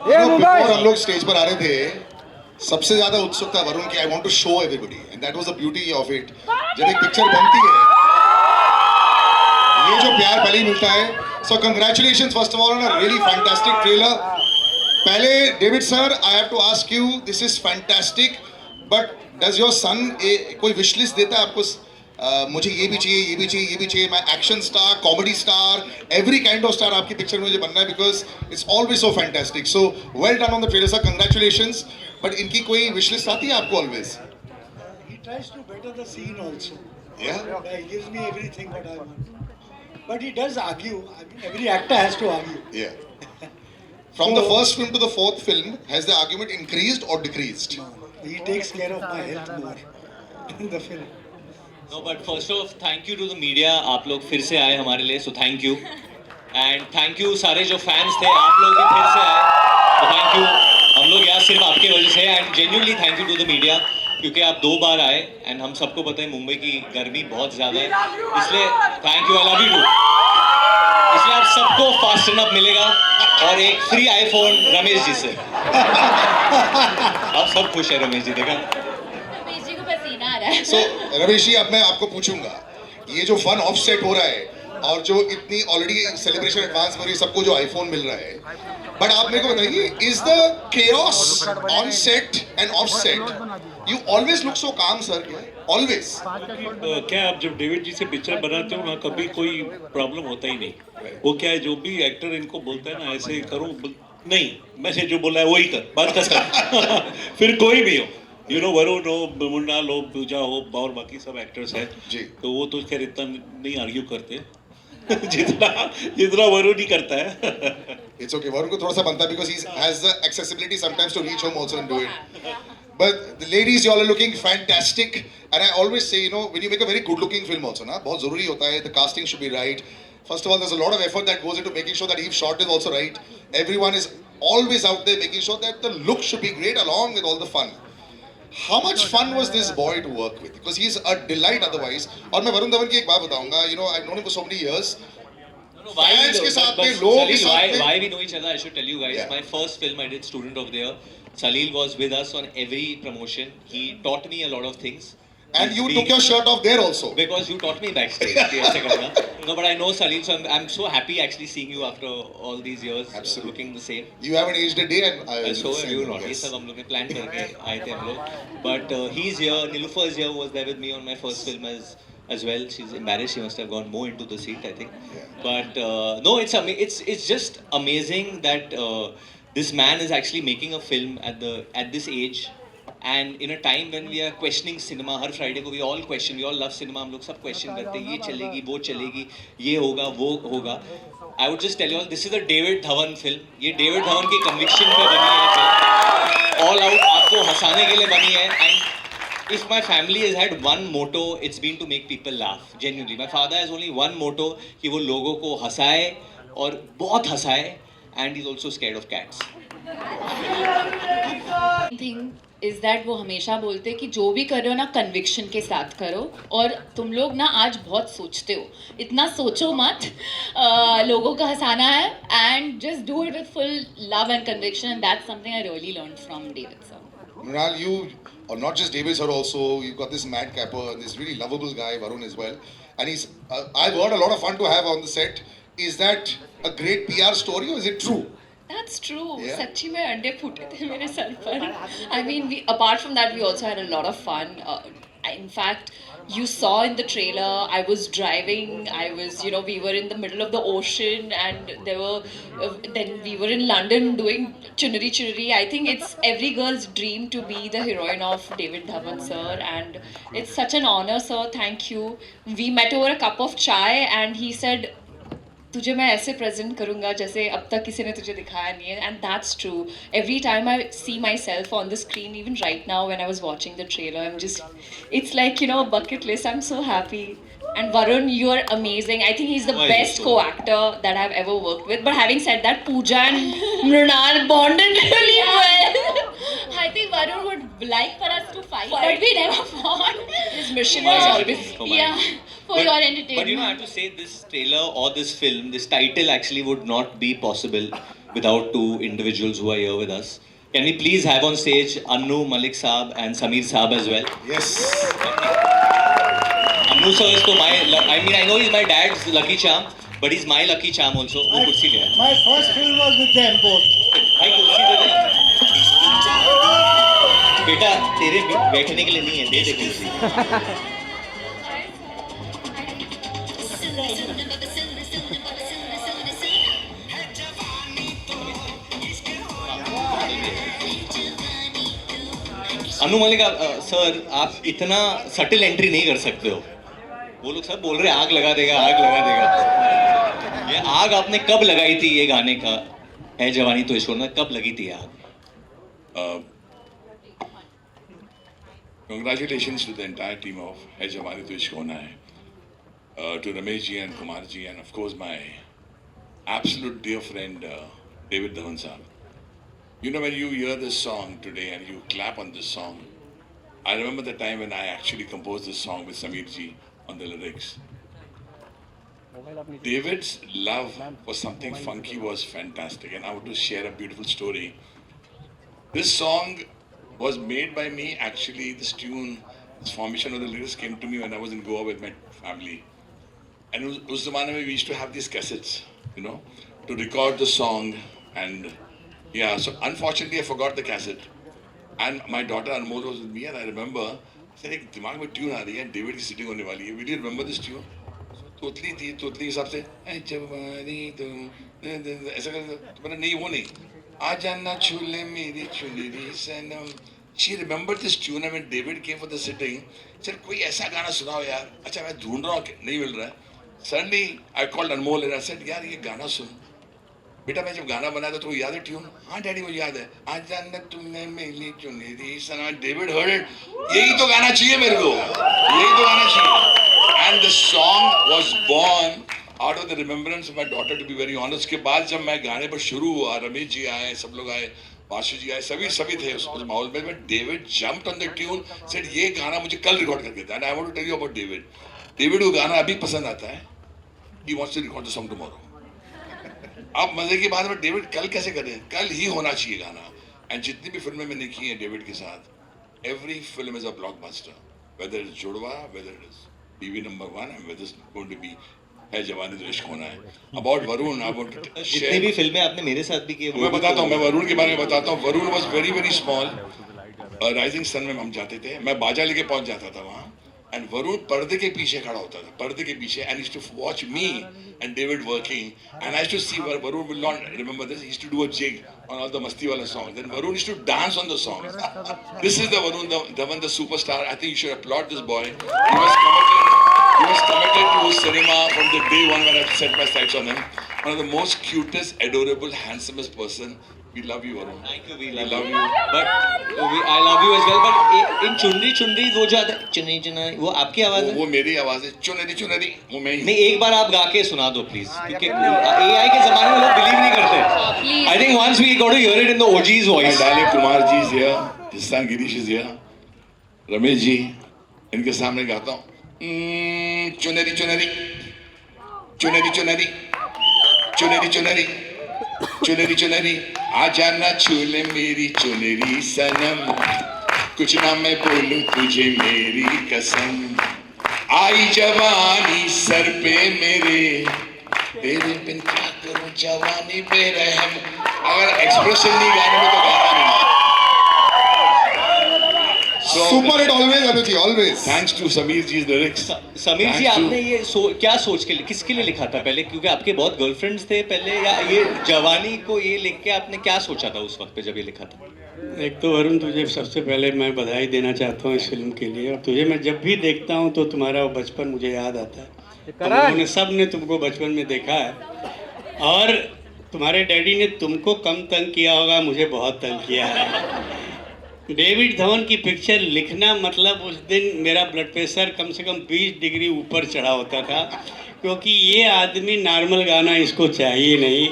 Before हम लोग stage पर आ रहे थे, सबसे ज्यादा उत्सुकता वरुण की, I want to show everybody, and that was the beauty of it. जब एक पिक्चर बनती है, ये जो प्यार पहले ही मिलता है। So congratulations first of all on a really fantastic trailer. पहले David sir, I have to ask you, this is fantastic, but does your son कोई विश लिस्ट देता है आपको? मुझे ये भी चाहिए, ये भी चाहिए, ये भी चाहिए, मैं action star, comedy star, every kind of star आपकी पिक्चर में मुझे बनना है, because it's always so fantastic. So well done on the trailer sir, congratulations. But इनकी कोई विश लिस्ट आती है आपको always? He tries to better the scene also. Yeah. He gives me everything what I want. But he does argue. I mean, every actor has to argue. Yeah. From the first film to the fourth film, has the argument increased or decreased? No, he takes care of my health more in the film. No, but first off, thank you to the media. आप लोग फिर से आए हमारे लिए, so thank you. And thank you सारे जो fans थे, आप लोग भी फिर से आए, so thank you. हम लोग यहाँ सिर्फ आपके वजह से, and genuinely thank you to the media, क्योंकि आप 2 बार आए, and हम सबको पता है मुंबई की गर्मी बहुत ज़्यादा है, इसलिए thank you, I love you too. इसलिए आप सबको फास्ट अप मिलेगा और एक फ्री आईफोन रमेश जी से। आप सब खुश है रमेश जी, देखा? रमेश जी को पसीना आ रहा है। So रमेश जी, अब मैं आपको पूछूंगा, ये जो फन ऑफ सेट हो रहा है और जो इतनी ऑलरेडी सेलिब्रेशन एडवांस में हो रही है, सबको जो आईफोन मिल रहा है, बट आप मेरे को बताइए, is the chaos on set end of set? You always look so काम सर, क्या ऑलवेज? क्या आप जब डेविड जी से पिक्चर बनाते हो ना, कभी कोई प्रॉब्लम होता ही नहीं। वो क्या है, जो भी एक्टर इनको बोलता है ना ऐसे करो, नहीं मैंने जो बोला है वही कर, बात कर। फिर कोई भी हो, यू नो, वरुण हो, मुन्नाल हो, पूजा हो और बाकी सब एक्टर्स हैं जी। तो वो तो खैर इतना नहीं आर्ग्यू करते जितना जितना वरुण ही करता है। It's okay. Varun को थोड़ा सा बनता है because he has the accessibility sometimes to reach home also and do it. But the ladies, you all are looking fantastic. And I always say, you know, when you make a very good-looking film also, ना, बहुत ज़रूरी होता है. The casting should be right. First of all, there's a lot of effort that goes into making sure that each shot is also right. Everyone is always out there making sure that the look should be great along with all the fun. How much fun was this boy to work with? Because he's a delight otherwise. और मैं वरुण धवन की एक बात बताऊंगा. You know, I've known him for so many years. No, why Fans we के know- साथ but में, लोगों के Salil, साथ में- why we know each other, I should tell you guys. Yeah. My first film I did, Student of the Year. Salil was with us on every promotion. He taught me a lot of things. And you He- took your shirt off there also. because you taught me backstage. ऐसे करना. No, but I know Salil, so I'm so happy actually seeing you after all these years, Absolutely. looking the same. You haven't aged a day, and I So same, you not. ये yes. सब हम लोग ने plan करके आए थे हम लोग. But he's here. Niloufar is here. Was there with me on my first film as well. She's embarrassed. She must have gone more into the seat, I think. Yeah. But no, it's just amazing that this man is actually making a film at this age. And in a time when we are questioning cinema, her Friday को we all question, we all love cinema, हम लोग सब question करते हैं, ये चलेगी, वो चलेगी, ये होगा, वो होगा. I would just tell you all, this is a David Dhawan film. ये David Dhawan की conviction पे बनी है film. All out आपको हंसाने के लिए बनी है. And if my family has had one motto, it's been to make people laugh. Genuinely, my father has only one motto कि वो लोगों को हंसाए और बहुत हंसाए. And he's also scared of cats. Thing is that वो हमेशा बोलते कि जो भी कर रहे हो ना कन्विक्शन के साथ करो. और तुम लोग ना आज बहुत सोचते हो, इतना सोचो मत. लोगों को हंसाना है and just do it with full love and conviction, and that's something I really learn from David sir. Mrinal, you, or not just David sir also, you've got this madcapper and this really lovable guy, Varun as well. And he's, I've heard a lot of fun to have on the set. Is that a great PR story or is it true? That's true. Yeah. सच्ची में अंडे फूटे थे मेरे sir पर. I mean, we apart from that, we also had a lot of fun. In fact, you saw in the trailer, I was driving. We were in the middle of the ocean, and there were. Then we were in London doing Chunari Chunari. I think it's every girl's dream to be the heroine of David Dhawan sir, and it's such an honor, sir. Thank you. We met over a cup of chai, and he said, तुझे मैं ऐसे present करूँगा जैसे अब तक किसी ने तुझे दिखाया नहीं है. And that's true. Every time I see myself on the screen, even right now when I was watching the trailer, I am just, it's like, you know, bucket list. I am so happy. And Varun, you are amazing. I think he's the Why is best so? co-actor that I've ever worked with. But having said that, Pooja and Mrinal bonded really well. I think Varun would like for us to fight, but we never fought. His mission was always, For mine. yeah, for your entertainment. But you know, I have to say this trailer or this film, this title actually would not be possible without two individuals who are here with us. Can we please have on stage Annu, Malik Saab and Sameer Saab as well? Yes. Annu sir is to my, I mean I know he's my dad's lucky charm, but he's my lucky charm also. वो कुर्सी ले आया। My first film was with them both. भाई कुर्सी दे दे। बेटा तेरे बैठने के लिए नहीं है, दे दे कुर्सी। अनु मलिक सर, आप इतना सटल एंट्री नहीं कर सकते हो। वो लोग सब बोल रहे आग लगा देगा, आग लगा देगा। ये आग आपने कब लगाई थी? ये गाने का है जवानी तो इश्क होना, कब लगी थी आग? Congratulations to the entire team of Hai Jawani To Ishq Hona Hai, to Ramesh ji and Kumar ji, and of course my absolute dear friend David Dhawan Saab. You know, when you hear this song today and you clap on this song, I remember the time when I actually composed this song with Sameer ji on the lyrics. David's love for something funky was fantastic, and I want to share a beautiful story. This song was made by me. Actually, this tune, this formation of the lyrics came to me when I was in Goa with my family. And us zamane mein we used to have these cassettes, you know, to record the song. And yeah, so unfortunately I forgot the cassette. And my daughter Anmol was with me, and I remember, I said, एक दिमाग में tune आ रही है, David की seating होने वाली है. Will you remember this tune? तोतली थी, तोतली के हिसाब से ऐ जवानी तुम ऐसा कर, तो मैंने नहीं, वो नहीं, आ जाना छूले मेरी चुनरी सनम. She remembered this tune, and when David came for the sitting, said कोई ऐसा गाना सुनाओ यार. अच्छा मैं ढूंढ रहा हूँ, नहीं मिल रहा है. Suddenly I called Anmol and I said, यार ये गाना सुन. बेटा मैं जब गाना बनाया था तो याद है ट्यून? हाँ डैडी मुझे याद है. आ जाना तुमने मेरी चुनरी सनम. David heard it. यही तो गाना चाहिए मेरे को, यही तो गाना चाहिए. And the song was born out of the remembrance of my daughter, to be very honest. के बाद जब मैं गाने पर शुरू हुआ, रमेश जी आए, सब लोग आए, बाशु जी आए, सभी थे उस माहौल में. But David jumped on the tune, said ये गाना मुझे कल रिकॉर्ड करके था. And I want to tell you about David. David को गाना अभी पसंद आता है. He wants to record the song tomorrow. अब मजे की बात है, डेविड कल कैसे करे? कल ही होना चाहिए गाना. एंड जितनी भी फिल्में मैंने की हैं डेविड के साथ, every film is a blockbuster. Whether is Judwaa, whether it is TV number 1, and whether is going to be Hai Jawaani Toh Ishq Hona Hai. About Varun, I want to जितनी भी फिल्में आपने मेरे साथ भी की, मैं बताता हूँ, मैं वरुण के बारे में बताता हूँ. Varun was very very small. Rising Sun में हम जाते थे, मैं बाजा लेके पहुंच जाता था वहाँ. And Varun पर्दे के पीछे खड़ा होता था, पर्दे के पीछे, and he used to watch me and David working, and I used to see where Varun will not remember this. He used to do a jig on all the Masti Wala songs. Then Varun used to dance on the songs. This is the Varun Dhawan, the superstar. I think you should applaud this boy. He was committed to cinema from the day one when I set my sights on him. One of the most cutest, adorable, handsomest person. We love you, Varun. Thank you, we We love love you. you. But I love you as well. But in चुनरी चुनरी वो जो आता है, चुनरी चुनरी, वो आपकी आवाज है? वो मेरी आवाज है. चुनरी चुनरी वो मैं ही. नहीं, एक बार आप गा के सुना दो प्लीज, क्योंकि AI के जमाने में लोग बिलीव नहीं करते. Please. I think once we got to hear it in the OG's My voice. darling Kumar ji is here. Hissan Girish is here. Ramesh ji, इनके सामने गाता हूँ. चुनरी चुनरी चुनरी चुनरी चुनरी चुनरी चुनरी चुनरी, आ जाना छूले मेरी चुनरी सनम. कुछ ना मैं बोलूं तुझे मेरी कसम. आई जवानी सर पे मेरे, तेरे बिन क्या करूं जवानी पे रहम. अगर एक्सप्रेशन नहीं गाने में तो गाना नहीं. Super hit always, Anuji, always. Thanks to Sameer ji's lyrics. Sameer ji, Thanks to- आपने ये क्या सोच के, किसके लिए लिखा था पहले? क्योंकि आपके बहुत गर्लफ्रेंड्स थे पहले, या ये जवानी को ये लिख के आपने क्या सोचा था उस वक्त पे जब ये लिखा था? एक तो वरुण, तुझे सबसे पहले मैं बधाई देना चाहता हूँ इस फिल्म के लिए. और तुझे मैं जब भी देखता हूँ तो तुम्हारा वो बचपन मुझे याद आता है. हम लोगों ने सब ने तुमको बचपन में देखा है, और तुम्हारे डैडी ने तुमको कम तंग किया होगा, मुझे बहुत तंग किया है. डेविड धवन की पिक्चर लिखना मतलब उस दिन मेरा ब्लड प्रेशर कम से कम 20 डिग्री ऊपर चढ़ा होता था, क्योंकि ये आदमी नॉर्मल गाना इसको चाहिए नहीं,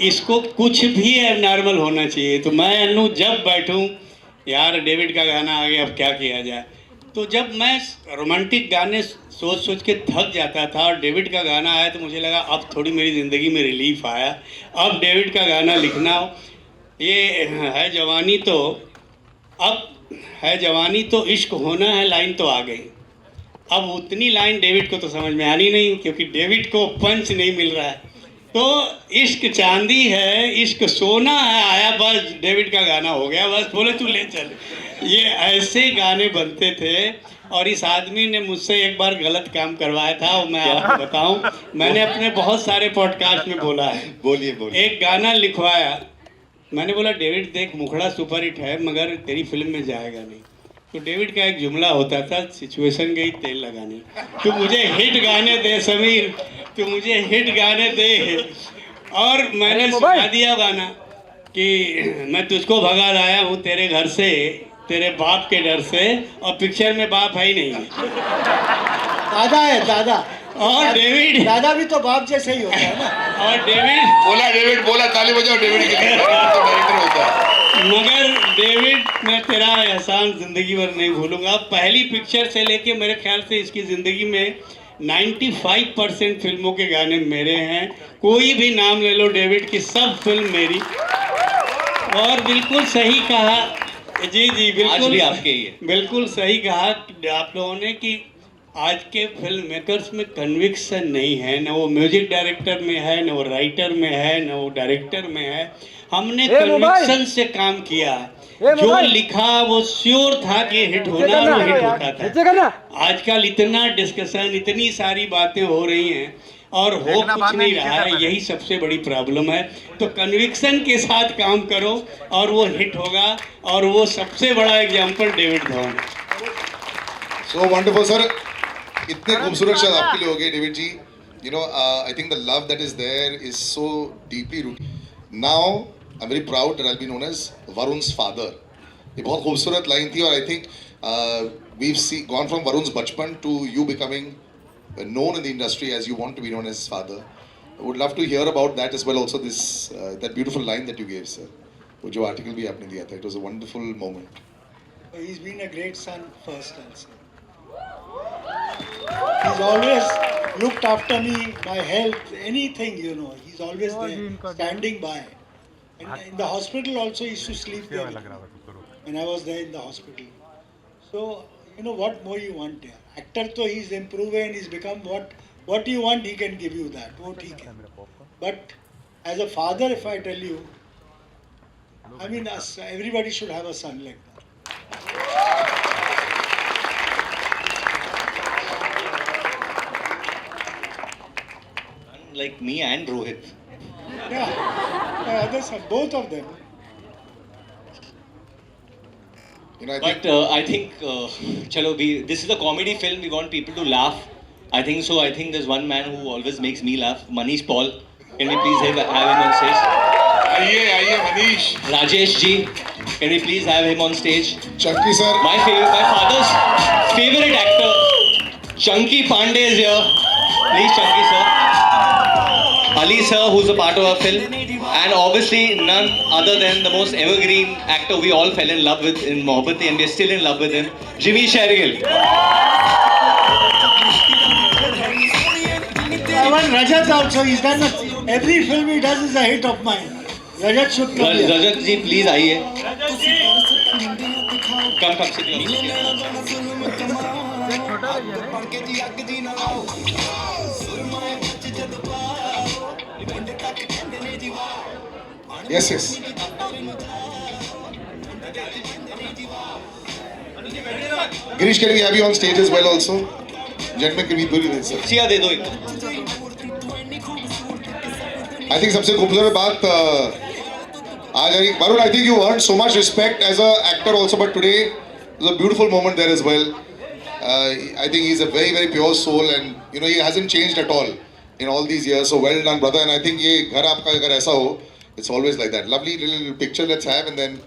इसको कुछ भी नॉर्मल होना चाहिए. तो मैं अन्नू जब बैठूं, यार डेविड का गाना आ गया, अब क्या किया जाए, तो जब मैं रोमांटिक गाने सोच सोच के थक जाता था और डेविड का गाना आया तो मुझे लगा अब थोड़ी मेरी ज़िंदगी में रिलीफ आया, अब डेविड का गाना लिखना हो। ये है जवानी तो, अब है जवानी तो इश्क होना है लाइन तो आ गई। अब उतनी लाइन डेविड को तो समझ में आनी नहीं, क्योंकि डेविड को पंच नहीं मिल रहा है। तो इश्क चांदी है, इश्क सोना है, आया बस डेविड का गाना हो गया, बस बोले तू ले चल। ये ऐसे गाने बनते थे। और इस आदमी ने मुझसे एक बार गलत काम करवाया था, और मैं आपको बताऊं, मैंने अपने बहुत सारे पॉडकास्ट में बोला है। बोलिए बोलिए। एक गाना लिखवाया, मैंने बोला डेविड देख मुखड़ा सुपर हिट है मगर तेरी फिल्म में जाएगा नहीं। तो डेविड का एक जुमला होता था, सिचुएशन गई तेल लगाने, तू मुझे हिट गाने दे समीर, तू मुझे हिट गाने दे। और मैंने सुना दिया गाना कि मैं तुझको भगा लाया हूँ तेरे घर से, तेरे बाप के डर से, और पिक्चर में बाप है ही नहीं है, दादा है दादा। और डेविड, दादा भी तो बाप जैसे ही होता है ना। और डेविड बोला ताली बजाओ डेविड के लिए, तो डायरेक्टर होता है। मगर डेविड, मैं तेरा एहसान जिंदगी भर नहीं भूलूंगा। पहली पिक्चर से लेके मेरे ख्याल से इसकी जिंदगी में 95% फिल्मों के गाने मेरे हैं। कोई भी नाम ले लो डेविड की, सब फिल्म मेरी। और बिल्कुल सही कहा जी, बिल्कुल आज भी आपके ही है। बिल्कुल सही कहा आप लोगों ने कि आज के फिल्म मेकर्स में कन्विक्शन नहीं है, न वो म्यूजिक डायरेक्टर में है, न वो राइटर में है, न वो डायरेक्टर में है। हमने कन्विक्शन से काम किया, जो लिखा वो श्योर था कि हिट होना, और हिट होता था। आजकल इतना डिस्कशन, इतनी सारी बातें हो रही हैं और हो कुछ नहीं रहा है, यही सबसे बड़ी प्रॉब्लम है। तो कन्विक्शन के साथ काम करो और वो हिट होगा, और वो सबसे बड़ा example David Dhawan. So wonderful sir, इतने खूबसूरत शब्द आपके लिए हो गए David ji. You know I think the love that is there is so deeply rooted. Now I am very proud that I will be known as Varun's father. ये बहुत खूबसूरत लाइन थी, और I think we have gone from Varun's bachpan to you becoming known in the industry as you want to be known as father. I would love to hear about that as well. Also, this that beautiful line that you gave, sir. वो जो article भी आपने दिया था, it was a wonderful moment. He's been a great son first, I'll say. He's always looked after me, my health, anything, you know. He's always there, standing by. And in the hospital also, he used to sleep there with me when I was there in the hospital. So, you know, what more you want there? Actor तो he's improving, he's become what you want, he can give you that. वो ठीक है. But as a father, if I tell you, I mean, everybody should have a son like that. Like me and Rohit. Yeah, my other son, both of them. You know, I But think I think, chalo, this is a comedy film. We want people to laugh. I think so. I think there's one man who always makes me laugh. Manish Paul. Can we please have him on stage? आइए Manish. Rajesh ji. Can we please have him on stage? Chunky sir. My father's favorite actor, Chunky Pandey is here. Please, Chunky sir. Ali sir, who's a part of our film, and obviously none other than the most evergreen actor we all fell in love with in Mohabbat, and we're still in love with him, Jimmy Shergill. I want Rajat also. He's done every film he does is a hit of mine. Rajat should come here. Rajat ji, please आइए. Come, sit here. Yes, yes. Girish, can we have you on stage as well also? Gentlemen, can we do this, sir? Siya दे दो एक. I think सबसे खूबसूरत बात आज आई Varun, I think you earned so much respect as a actor also, but today was a beautiful moment there as well. I think he's a very, very pure soul, and you know he hasn't changed at all in all these years. So well done, brother. And I think ये घर आपका अगर ऐसा हो, it's always like that. Lovely little picture let's have, and then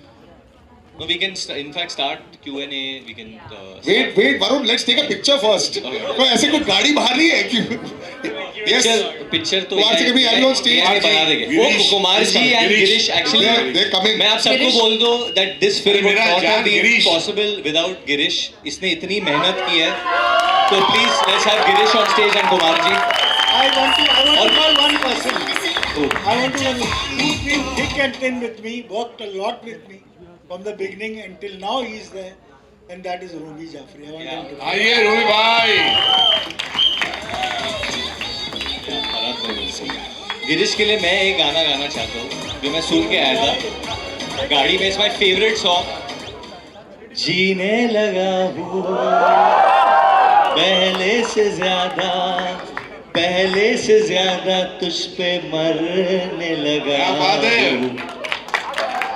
No, we can in fact start Q&A. We can. Wait, Varun, let's take a picture first. तो ऐसे कोई गाड़ी बाहर नहीं है क्यों? Yes. पिक्चर तो कुमार जी कभी आए on stage? ये बना देंगे। वो Kumar ji and Girish actually They're coming. मैं आप सबको बोल दूं that this film would मेरा not have जान been Girish. possible without Girish. इसने इतनी मेहनत की है। तो please let's have Girish on stage and Kumar ji. I want to call one person. I want to who's been thick and thin with me, worked a lot with me from the beginning until now. He is there, and that is Robi Jafri. I want him to. आइए Ruby भाई। गिरीश के लिए मैं एक गाना गाना चाहता हूँ जो मैं सुन के आया था गाड़ी में। It's my favourite song. जीने लगा हूँ पहले से ज्यादा तुझ पे मरने लगा क्या बात है?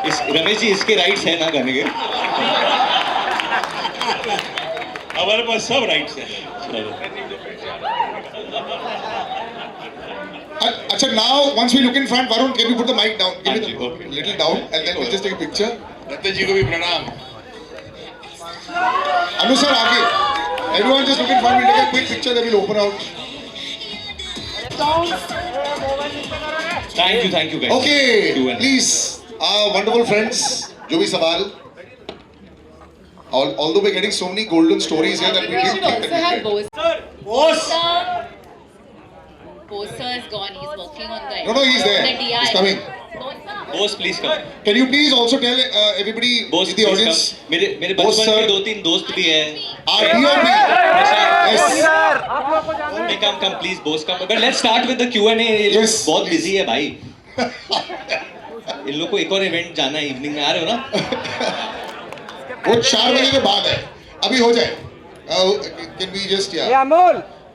इस रमेश जी इसके राइट्स है ना गाने के? हमारे पास सब राइट्स हैं। अच्छा, now once we look in front, Varun, can you put the mic down? Give हाँ it ji, a okay. little down, and then we'll just take a picture. Dutt जी को भी प्रणाम। Anu sir, आगे. Everyone just look in front. We'll take a quick picture, then we'll open out. Thank you guys। Okay, Q&A. please, wonderful friends, जो भी सवाल. Although we're getting so many golden stories here that we We didn't should also have think that Bose. Bose is gone. He's working on the. No, he's there. The DI. He's coming. Bose please come. Can you please also tell everybody Bose in the audience? मेरे बोस बचपन के sir. 2-3 दोस्त भी हैं। DOP. Yes. Come please Bose come. But let's start with the Q&A। ये लोग Yes, बहुत please. Busy है भाई। इन लोग को एक और इवेंट जाना है, इवनिंग में आ रहे हो ना? वो 4 बजे के बाद है, अभी हो जाए. Can we just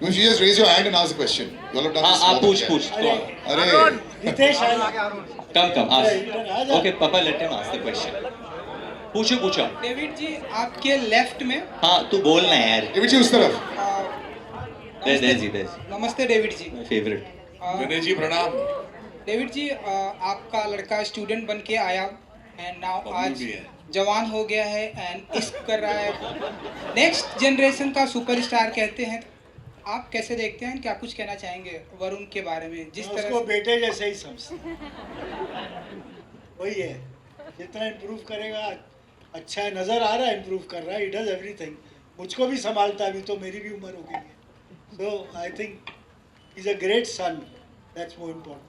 you should just raise your hand and ask the question. You all have done हाँ this. आप more पूछ than that. पूछ। अरे Ritesh, कम आस्क। ओके पापा let him ask the question. पूछो। डेविड जी आपके लेफ्ट में हाँ तू बोल ना यार। ये बच्चे उस तरफ. देयर। नमस्ते David ji. My favourite. Ganesh ji प्रणाम। डेविड जी आपका लड़का स्टूडेंट बन के आया एंड नाउ बबलू आज भी है। जवान हो गया है एंड इश्क कर रहा है। नेक्स्ट जनरेशन का सुपरस्टार कहते हैं। आप कैसे देखते हैं? क्या कुछ कहना चाहेंगे वरुण के बारे में? जिस मैं तरह उसको से बेटे जैसे ही समझता. वही है, जितना इम्प्रूव करेगा अच्छा है. नज़र आ रहा है इम्प्रूव कर रहा है. He does everything. मुझको भी संभालता है, अभी तो मेरी भी उम्र हो गई है. So I think is a great son. That's more important.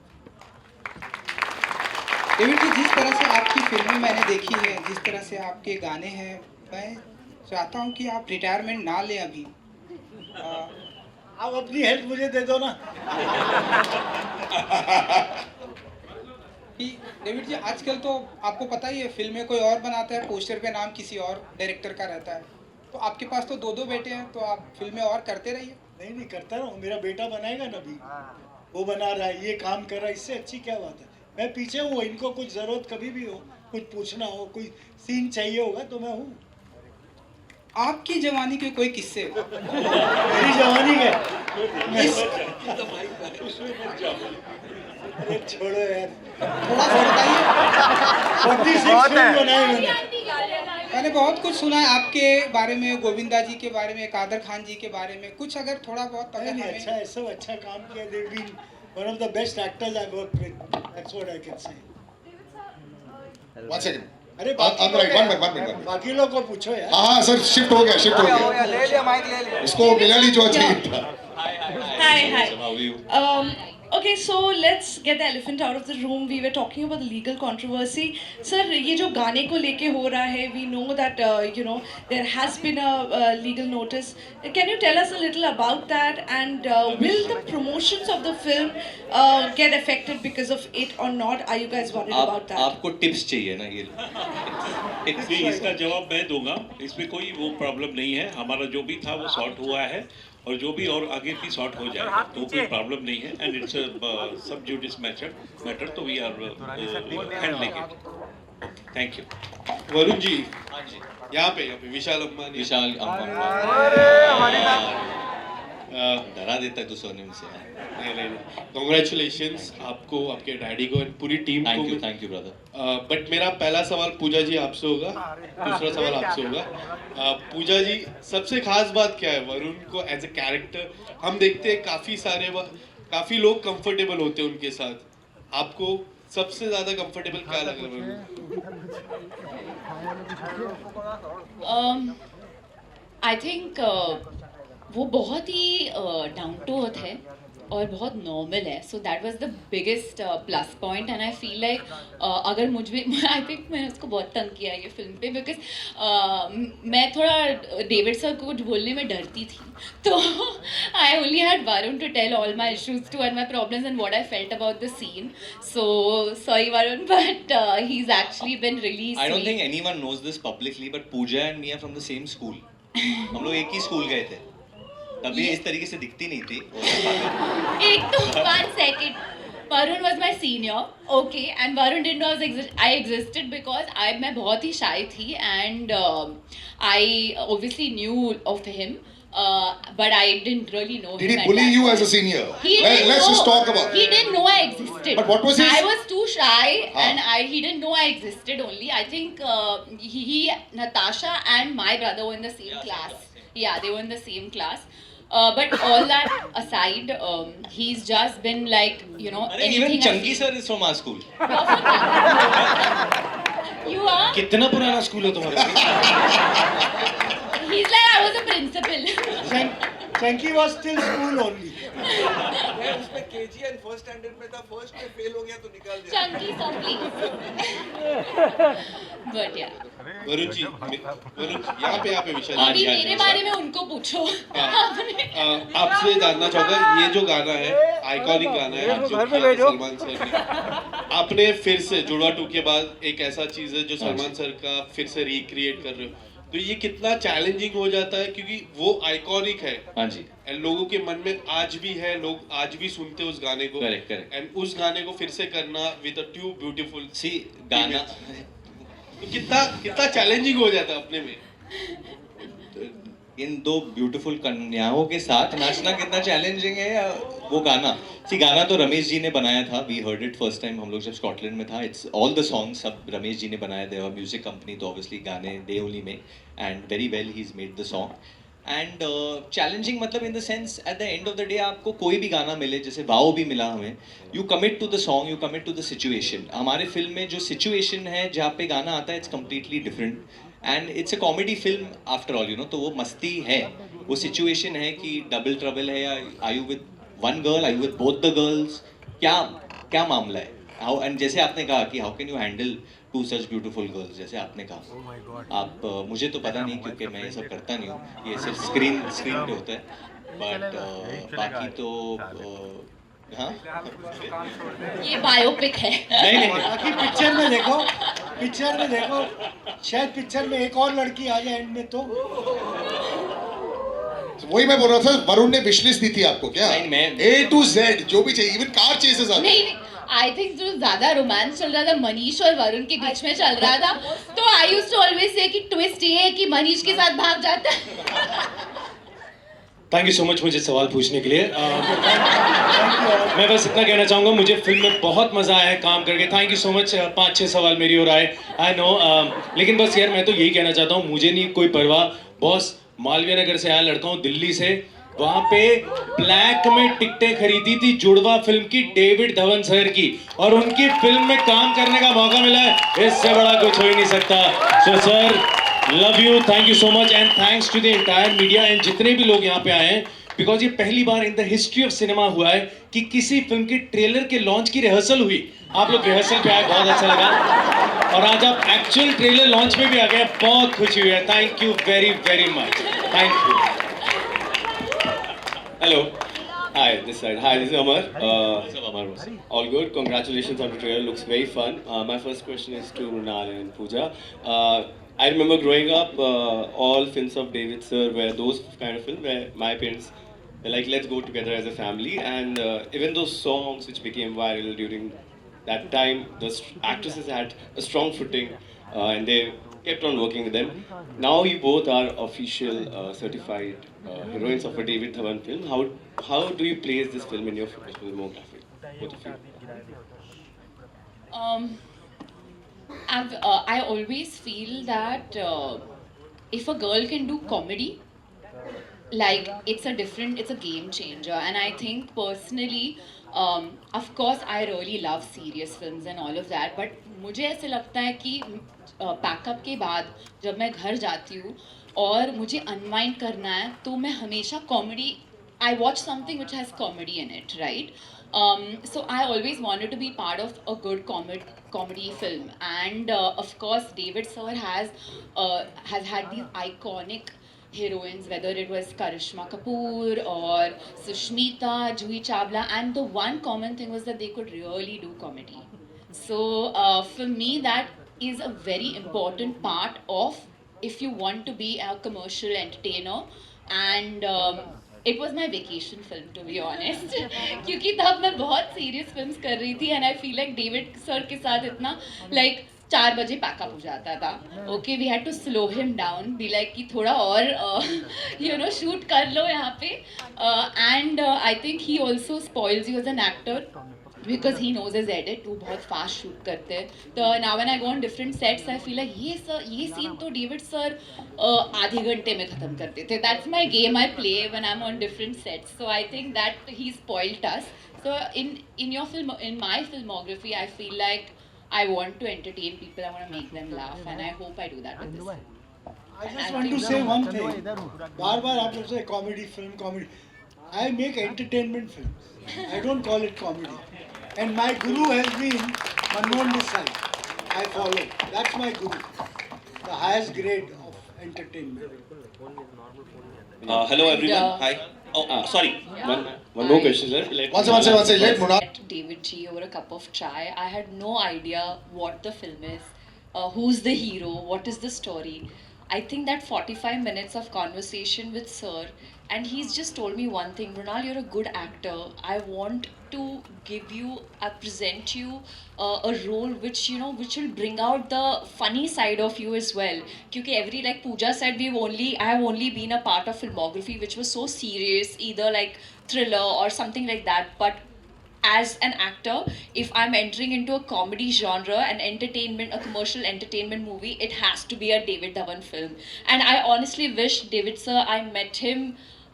David ji जिस तरह से आपकी फिल्में मैंने देखी है, जिस तरह से आपके गाने हैं, मैं चाहता हूँ कि आप रिटायरमेंट ना लें अभी. आप अपनी हेल्प मुझे दे दो ना. कि डेविड जी आजकल तो आपको पता ही है फिल्में कोई और बनाता है, पोस्टर पे नाम किसी और डायरेक्टर का रहता है. तो आपके पास तो 2 बेटे हैं, तो आप फिल्में और करते रहिए. नहीं करता रहा हूँ. मेरा बेटा बनाएगा ना अभी. वो बना रहा है, ये काम कर रहा है. इससे अच्छी क्या बात है. मैं पीछे हूँ. इनको कुछ ज़रूरत कभी भी हो, कुछ पूछना हो, कोई सीन चाहिए होगा तो मैं हूँ. आपकी जवानी के कोई किस्से? मेरी जवानी है. अरे छोड़ो यार. थोड़ा सा बताइए. 46 फिल्म बनाए मैंने. मैंने बहुत कुछ सुना है आपके बारे में, गोविंदा जी के बारे में, कादर खान जी के बारे में. कुछ अगर थोड़ा बहुत अगर नहीं, हमें अच्छा है, सब अच्छा काम किया. They've been one of the best actors I've worked with. That's what I can say. 1 second. अरे On the right, 1 minute. बाकी लोग को पूछो यार. हाँ सर, शिफ्ट हो गया. ले लिया माइक ले लिया. इसको मिला नहीं जो चाहिए था. Hi. How are you? Okay, so let's get the elephant out of the room. We were talking about the legal controversy. Sir, ये जो गाने को लेके हो रहा है, we know that there has been a legal notice. Can you tell us a little about that? And will the promotions of the film get affected because of it or not? Are you guys worried about that? आपको tips चाहिए ना ये? जी इसका जवाब मैं दूंगा. इसमें कोई वो प्रॉब्लम नहीं है. हमारा जो भी था वो सॉर्ट हुआ है और जो भी और आगे भी सॉर्ट हो जाएगा, तो कोई प्रॉब्लम नहीं है. And it's sub judice matter, तो we are handling it. Thank you. Varun ji यहाँ पे विशाल अंबानी. विशाल डरा देता है तू सोने से यार। नहीं नहीं नहीं, कॉन्ग्रेचुलेशंस आपको, आपके डैडी को and पूरी टीम को। Thank you brother. बट मेरा पहला सवाल पूजा जी आपसे होगा, दूसरा सवाल आपसे होगा। पूजा जी, सबसे खास बात क्या है वरुण को एज ए कैरेक्टर? हम देखते हैं काफी लोग कंफर्टेबल होते हैं उनके साथ, आपको सबसे ज्यादा कंफर्टेबल क्या लग रहा है? आई थिंक वो बहुत ही डाउन टू अर्थ है और बहुत नॉर्मल है, so that was the biggest plus point. And I feel like अगर मुझ में आई थिंक मैंने उसको बहुत तंग किया ये फिल्म पे, बिकॉज मैं थोड़ा डेविड सर को कुछ बोलने में डरती थी, तो I only had Varun to tell all my issues to and my problems and what I felt about the scene. So sorry Varun, but he is actually been really I don't think anyone knows this publicly, but Pooja and me are from the same school. हम लोग एक ही school गए थे, तभी इस तरीके से दिखती नहीं थी। एक तो 1 second, Varun was my senior, okay, and Varun didn't know I existed because मैं बहुत ही shy थी, and I obviously knew of him, but I didn't really know him. Did he at bully that you point. as a senior? He didn't Let's know. just talk about. He didn't know I existed. But what was his? I was too shy, Ah. and he didn't know I existed. Only I think he, Natasha, and my brother were in the same class. Yeah, they were in the same class. But all that aside, he's just been like, you know, अरे anything. even Chunky sir is from our school. You are? कितना पुराना school है तुम्हारा? He's like, I was a principal. Chunky was still school only. उसमें KG and first standard में था, first में fail हो गया तो निकाल दिया। Chunky sir, please. But yeah. Varun ji, यहाँ पे विशाल हाँ अभी जी, हाँ जी, मेरे बारे में उनको पूछो। आपसे जानना चाहूंगा, ये जो गाना है आइकॉनिक गाना है जो सलमान सर ने, आपने फिर से जुड़वा 2 के बाद एक ऐसा चीज है जो सलमान सर का फिर से रिक्रिएट कर रहे हो, तो ये कितना चैलेंजिंग हो जाता है? क्योंकि वो आइकॉनिक है हाँ जी, एंड लोगों के मन में आज भी है, लोग आज भी सुनते हैं उस गाने को। Correct. एंड उस गाने को फिर से करना विद अ ट्रू ब्यूटीफुल सी गाना तो कितना चैलेंजिंग हो जाता है अपने में? इन 2 ब्यूटीफुल कन्याओं के साथ नाचना कितना चैलेंजिंग है, या वो गाना? सी गाना तो रमेश जी ने बनाया था, we heard it first time हम लोग जब स्कॉटलैंड में था। इट्स ऑल द सॉन्ग्स सब रमेश जी ने बनाए थे, और म्यूजिक कंपनी तो ऑब्वियसली गाने they only make, and very well he is made the song. And challenging मतलब in the sense at the end of the day आपको कोई भी गाना मिले, जैसे वाओ भी मिला हमें, you commit to the song, you commit to the situation. हमारे फिल्म में जो सिचुएशन है जहाँ पे गाना आता है it's completely different, and it's a comedy film after all, you know, तो वो मस्ती है, वो सिचुएशन है कि डबल ट्रबल है, या I you with one girl, I you with both the girls, क्या मामला है? हाउ, एंड जैसे आपने कहा कि how can you handle 2 such beautiful girls, जैसे आपने कहा, आप मुझे तो पता नहीं क्योंकि मैं ये सब करता नहीं हूँ, ये सिर्फ स्क्रीन पे होता है, बट बाकी तो हाँ ये बायोपिक है। नहीं बाकी पिक्चर में देखो, शायद पिक्चर में एक और लड़की आ जाए एंड में तो। वही मैं बोल रहा था, वरुण ने विशलिस्ट दी थी आपको क्या? नहीं, मैं- A to Z जो भी चाहिए, इवन कार चेसेस आते नहीं नहीं, आई थिंक जो ज्यादा रोमांस चल रहा था मनीष और वरुण के बीच में चल रहा था, तो I used to always say कि ट्विस्ट ये है कि मनीष के साथ भाग जाता है। थैंक यू सो मच मुझे सवाल पूछने के लिए। मैं बस इतना कहना चाहूँगा, मुझे फिल्म में बहुत मज़ा आया है काम करके। Thank you so much. 5-6 सवाल मेरी ओर आए, आई नो, लेकिन बस यार मैं तो यही कहना चाहता हूँ, मुझे नहीं कोई परवाह। बॉस मालवीय नगर से आया लड़का हूँ, दिल्ली से, वहाँ पे ब्लैक में टिकटें खरीदी थी जुड़वा फिल्म की डेविड धवन सर की, और उनकी फिल्म में काम करने का मौका मिला है, इससे बड़ा कुछ हो ही नहीं सकता। So sir, love you, thank you so much, and thanks to the entire media एंड जितने भी लोग यहाँ पे आए हैं, बिकॉज ये पहली बार in the history of cinema हुआ है कि किसी फिल्म के ट्रेलर के लॉन्च की रिहर्सल हुई। आप लोग रिहर्सल पे आए, बहुत अच्छा लगा, और आज आप एक्चुअल ट्रेलर लॉन्च में भी आ गए, बहुत खुशी हुई है। Thank you very very much, thank you. Hello, hi, this side. Hi, this is Amar. All good. Congratulations on the trailer. Looks very fun. My first question is to Runal and Pooja. I remember growing up, all films of David sir were those kind of films where my parents were like, let's go together as a family. And even those songs which became viral during that time, the actresses had a strong footing, and they kept on working with them. Now you both are official certified heroines of a David Dhawan film. How do you place this film in your filmography? Both of you. I always feel that if a girl can do comedy, like it's a game changer. And I think personally, of course I really love serious films and all of that, but मुझे ऐसे लगता है कि pack up के बाद जब मैं घर जाती हूँ और मुझे अनवाइंड करना है तो मैं हमेशा comedy, I watch something which has comedy in it, right? So I always wanted to be part of a good comedy film, and of course David sir has had these iconic heroines, whether it was Karishma Kapoor or Sushmita, Juhi Chawla, and the one common thing was that they could really do comedy. So for me that is a very important part of if you want to be a commercial entertainer. And it was my vacation film, to be honest. क्योंकि तब मैं बहुत serious films कर रही थी, and I feel like David sir के साथ इतना like 4 बजे पैकअप हो जाता था. Okay, we had to slow him down, be like कि थोड़ा और shoot कर लो यहाँ पे. And I think he also spoils you as an actor because he knows his edit. वो बहुत fast shoot करते हैं. तो now when I go on different sets, I feel like ये scene तो David sir आधे घंटे में खत्म करते थे. That's my game I play when I'm on different sets. So I think that he spoiled us. So in my filmography, I feel like I want to entertain people. I want to make them laugh, and I hope I do that with this film. I just want to say one thing. बार-बार आप लोग से comedy film comedy. I make entertainment films. I don't call it comedy. And my guru has been Manmohan Desai. I follow. That's my guru. The highest grade of entertainment. Hello everyone. Yeah. Hi. Oh, sorry. One more question, sir. One second. Let Munal. Met David G over a cup of chai. I had no idea what the film is, who's the hero, what is the story. I think that 45 minutes of conversation with Sir, and he's just told me one thing: Mrunal, you're a good actor. I want to present you a role which will bring out the funny side of you as well. Because like Pooja said, I have only been a part of filmography which was so serious, either like thriller or something like that. But as an actor, if I'm entering into a comedy genre, a commercial entertainment movie, it has to be a David Dhawan film. And I honestly wish David sir,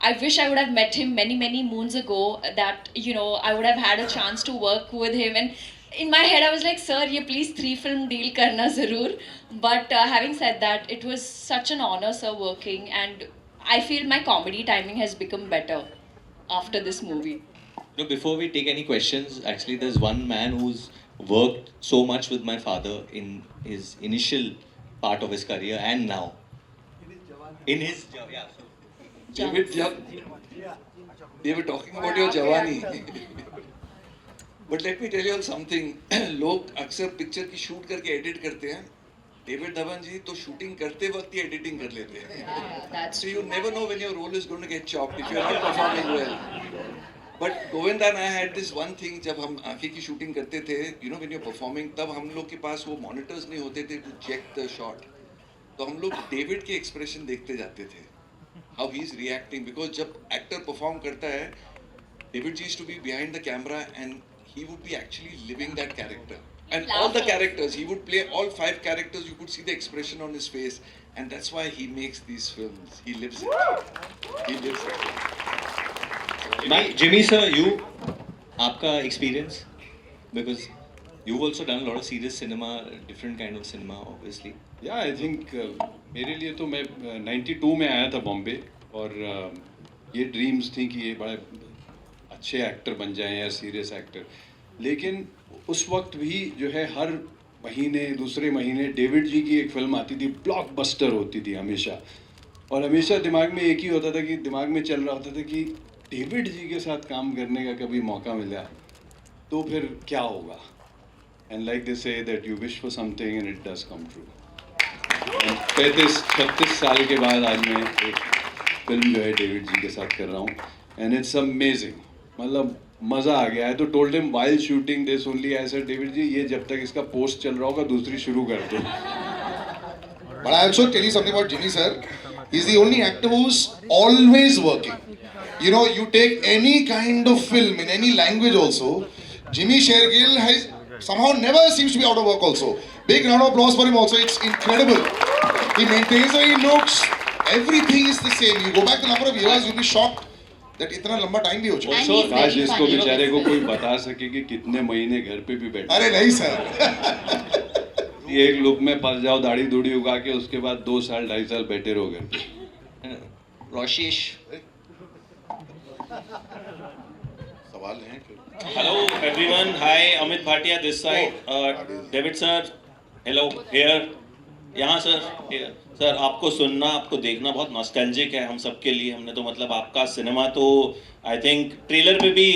I wish I would have met him many moons ago, that I would have had a chance to work with him. And in my head I was like, sir, ye please 3 film deal karna zarur. But having said that, it was such an honor, sir, working, and I feel my comedy timing has become better after this movie. No, before we take any questions, actually there's one man who's worked so much with my father in his initial part of his career and now. In his yeah. David, they were talking about your Jawani. But let me tell you all something. लोग अक्सर picture की shoot करके edit करते हैं. David Dhawan जी तो shooting करते वक्त ही editing कर लेते हैं. So you never know when your role is going to get chopped if you are not performing well. But Govind and I had this one thing, जब हम आंखें की शूटिंग करते थे, when you're performing, तब हम लोग के पास वो monitors नहीं होते थे to check the shot. तो हम लोग डेविड के एक्सप्रेशन देखते जाते थे, how he's reacting, because जब actor perform करता है, David G used to be behind the camera and he would be actually living that character. And all the characters, he would play all 5 characters, you could see the expression on his face, and that's why he makes these films. He lives it. He lives it. Jimmy sir, आपका experience, because you've also done a lot of serious cinema, different kind of cinema, obviously. Yeah, I think मेरे लिए तो मैं 92 में आया था बॉम्बे, और ये ड्रीम्स थी कि ये बड़े अच्छे एक्टर बन जाएं या सीरियस एक्टर. लेकिन उस वक्त भी जो है हर महीने दूसरे महीने डेविड जी की एक फिल्म आती थी, ब्लॉकबस्टर होती थी हमेशा, और हमेशा दिमाग में एक ही होता था कि दिमाग में चल रहा होता था कि डेविड जी के साथ काम करने का कभी मौका मिला तो फिर क्या होगा. And like they say that you wish for something and it does come true. 35 साल के बाद आज मैं एक फिल्म जो है डेविड जी के साथ कर रहा हूँ, एंड इट्स अमेजिंग. मतलब मज़ा आ गया है. तो told him while shooting this only, I said David ji ये जब तक इसका पोस्ट चल रहा होगा दूसरी शुरू कर दो. But I also tell you something about Jimmy sir. He's the only actor who's always working. You know, you take any kind of film in any language also, Jimmy Shergill has somehow never seems to be out of work also. Big round of applause for him also. It's incredible. He maintains the looks. Everything is the same. You go back the number of years, you'll be shocked that इतना लंबा time भी हो चुका है. And he's काश very इसको funny. बेचारे को कोई बता सके कि कितने महीने घर पे भी बैठे. अरे नहीं सर. ये एक लुक में फंस जाओ, दाढ़ी दूढ़ी उगा के, उसके बाद 2 साल 2.5 साल बैठे रहो घर पे. Roshish. सवाल है कि Hello everyone, hi Amit Bhatia this side, David sir, hello here, यहाँ सर, सर आपको सुनना आपको देखना बहुत नॉस्टैल्जिक है हम सब के लिए. हमने तो मतलब आपका सिनेमा तो आई थिंक ट्रेलर पे भी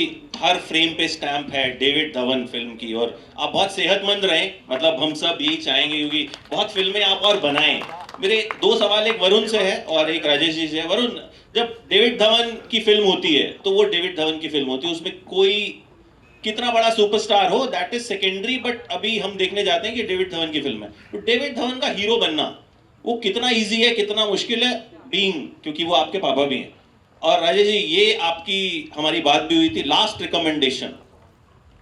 हर फ्रेम पे स्टैम्प है डेविड धवन फिल्म की. और आप बहुत सेहतमंद रहें, मतलब हम सब यही चाहेंगे क्योंकि बहुत फिल्में आप और बनाएं. मेरे 2 सवाल, एक वरुण से है और एक राजेश जी से है. वरुण, जब डेविड धवन की फिल्म होती है तो वो डेविड धवन की फिल्म होती है, उसमें कोई कितना बड़ा सुपरस्टार हो दैट इज सेकेंडरी, बट अभी हम देखने जाते हैं कि डेविड धवन की फिल्म है. तो डेविड धवन का हीरो बनना वो कितना इजी है, कितना मुश्किल है बीइंग, क्योंकि वो आपके पापा भी हैं. और राजेश जी, ये आपकी हमारी बात भी हुई थी. लास्ट रिकमेंडेशन,